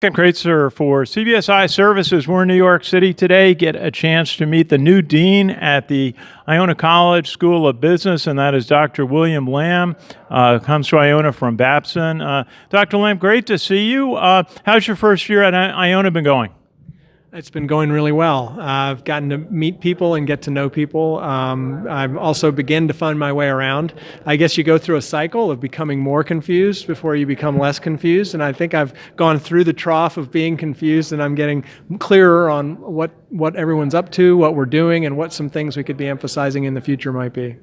Kim Kreitzer for CBSI Services. We're in New York City today. Get a chance to meet the new dean at the Iona College School of Business, and that is Dr. William Lamb. Comes to Iona from Babson. Dr. Lamb, great to see you. How's your first year at Iona been going? It's been going really well. I've gotten to meet people and get to know people. I've also begun to find my way around. I guess you go through a cycle of becoming more confused before you become less confused, and I think I've gone through the trough of being confused, and I'm getting clearer on what everyone's up to, what we're doing, and what some things we could be emphasizing in the future might be.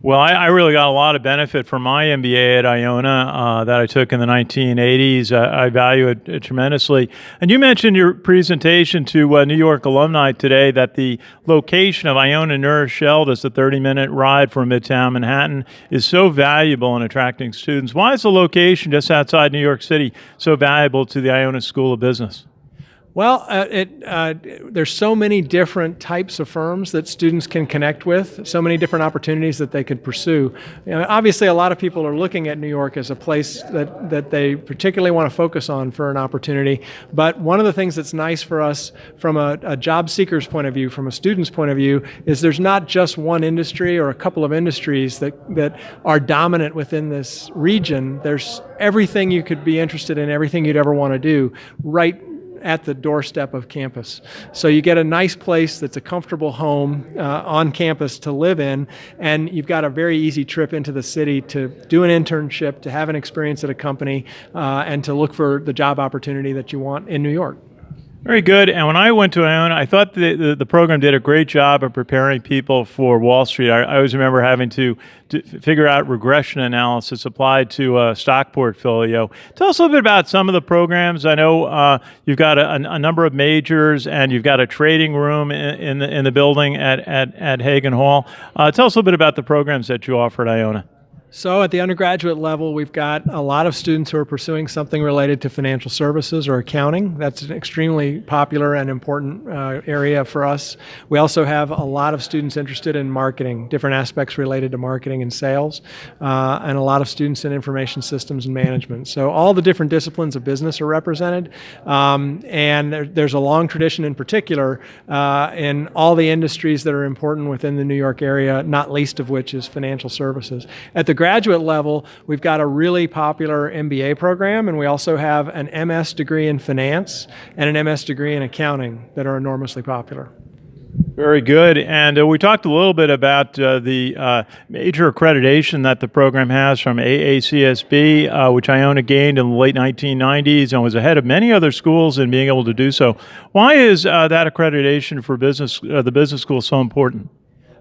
Well, I really got a lot of benefit from my MBA at Iona that I took in the 1980s. I value it tremendously. And you mentioned your presentation to New York alumni today that the location of Iona Near Sheld, a 30-minute ride from Midtown Manhattan, is so valuable in attracting students. Why is the location just outside New York City so valuable to the Iona School of Business? Well, there's so many different types of firms that students can connect with, so many different opportunities that they could pursue. Obviously, a lot of people are looking at New York as a place that they particularly want to focus on for an opportunity. But one of the things that's nice for us from a job seeker's point of view, from a student's point of view, is there's not just one industry or a couple of industries that are dominant within this region. There's everything you could be interested in, everything you'd ever want to do, right at the doorstep of campus. So you get a nice place that's a comfortable home on campus to live in, and you've got a very easy trip into the city to do an internship, to have an experience at a company, and to look for the job opportunity that you want in New York. Very good. And when I went to Iona, I thought the program did a great job of preparing people for Wall Street. I always remember having to figure out regression analysis applied to a stock portfolio. Tell us a little bit about some of the programs. I know you've got a number of majors, and you've got a trading room in the building at Hagen Hall. Tell us a little bit about the programs that you offer at Iona. So at the undergraduate level, we've got a lot of students who are pursuing something related to financial services or accounting. That's an extremely popular and important area for us. We also have a lot of students interested in marketing, different aspects related to marketing and sales, and a lot of students in information systems and management. So all the different disciplines of business are represented, and there's a long tradition in particular in all the industries that are important within the New York area, not least of which is financial services. At the graduate level, we've got a really popular MBA program, and we also have an MS degree in finance and an MS degree in accounting that are enormously popular. Very good. And we talked a little bit about the major accreditation that the program has from AACSB, which Iona gained in the late 1990s and was ahead of many other schools in being able to do so. Why is that accreditation for business, the business school, so important?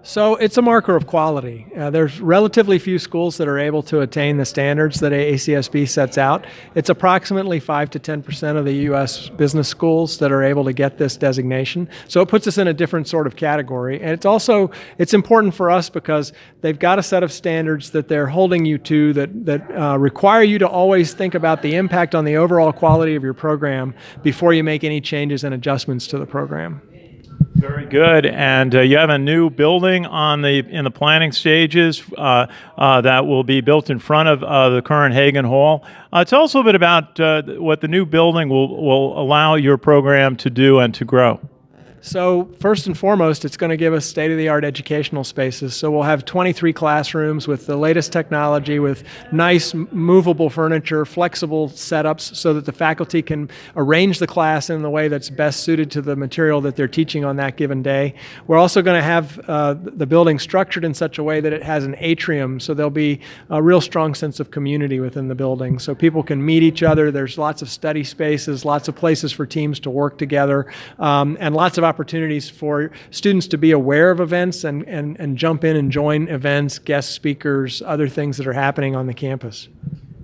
So it's a marker of quality. There's relatively few schools that are able to attain the standards that AACSB sets out. It's approximately 5 to 10% of the U.S. business schools that are able to get this designation. So it puts us in a different sort of category. And it's important for us because they've got a set of standards that they're holding you to that require you to always think about the impact on the overall quality of your program before you make any changes and adjustments to the program. Very good. And you have a new building in the planning stages that will be built in front of the current Hagen Hall. Tell us a little bit about what the new building will allow your program to do and to grow. So first and foremost, it's going to give us state-of-the-art educational spaces. So we'll have 23 classrooms with the latest technology, with nice movable furniture, flexible setups so that the faculty can arrange the class in the way that's best suited to the material that they're teaching on that given day. We're also going to have the building structured in such a way that it has an atrium, so there'll be a real strong sense of community within the building. So people can meet each other. There's lots of study spaces, lots of places for teams to work together, and lots of opportunities for students to be aware of events and jump in and join events, guest speakers, other things that are happening on the campus.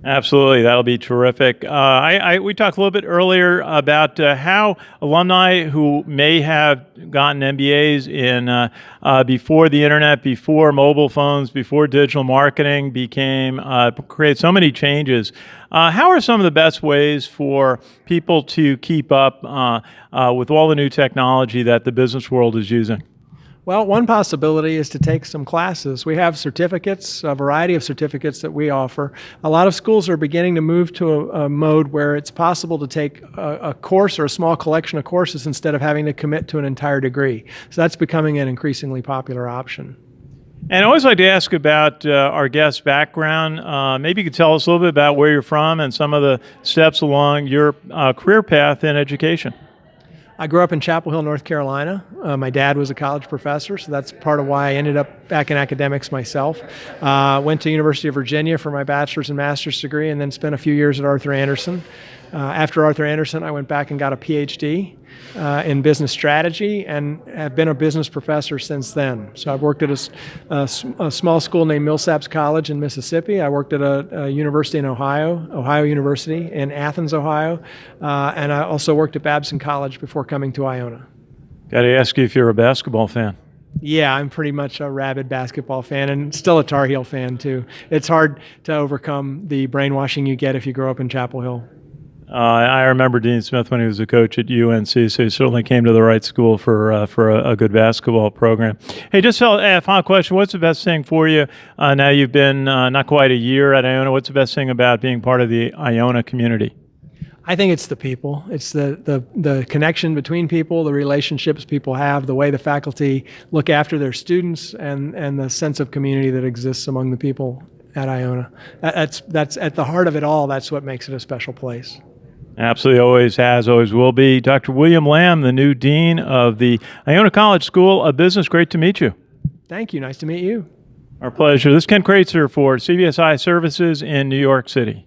Absolutely, that'll be terrific. We talked a little bit earlier about how alumni who may have gotten MBAs in before the internet, before mobile phones, before digital marketing create so many changes. How are some of the best ways for people to keep up with all the new technology that the business world is using? Well, one possibility is to take some classes. We have certificates, a variety of certificates that we offer. A lot of schools are beginning to move to a mode where it's possible to take a course or a small collection of courses instead of having to commit to an entire degree. So that's becoming an increasingly popular option. And I always like to ask about our guest's background. Maybe you could tell us a little bit about where you're from and some of the steps along your career path in education. I grew up in Chapel Hill, North Carolina. My dad was a college professor, so that's part of why I ended up back in academics myself. Went to University of Virginia for my bachelor's and master's degree, and then spent a few years at Arthur Andersen. After Arthur Andersen, I went back and got a PhD in business strategy and have been a business professor since then. So I've worked at a small school named Millsaps College in Mississippi. I worked at a university in Ohio University in Athens, Ohio, and I also worked at Babson College before coming to Iona. Got to ask you if you're a basketball fan. Yeah, I'm pretty much a rabid basketball fan and still a Tar Heel fan too. It's hard to overcome the brainwashing you get if you grow up in Chapel Hill. I remember Dean Smith when he was a coach at UNC, so he certainly came to the right school for a good basketball program. Hey, just a final question. What's the best thing for you now you've been not quite a year at Iona? What's the best thing about being part of the Iona community? I think it's the people. It's the connection between people, the relationships people have, the way the faculty look after their students, and the sense of community that exists among the people at Iona. That's at the heart of it all. That's what makes it a special place. Absolutely, always has, always will be. Dr. William Lamb, the new dean of the Iona College School of Business. Great to meet you. Thank you. Nice to meet you. Our pleasure. This is Ken Kreitzer for CBSI Services in New York City.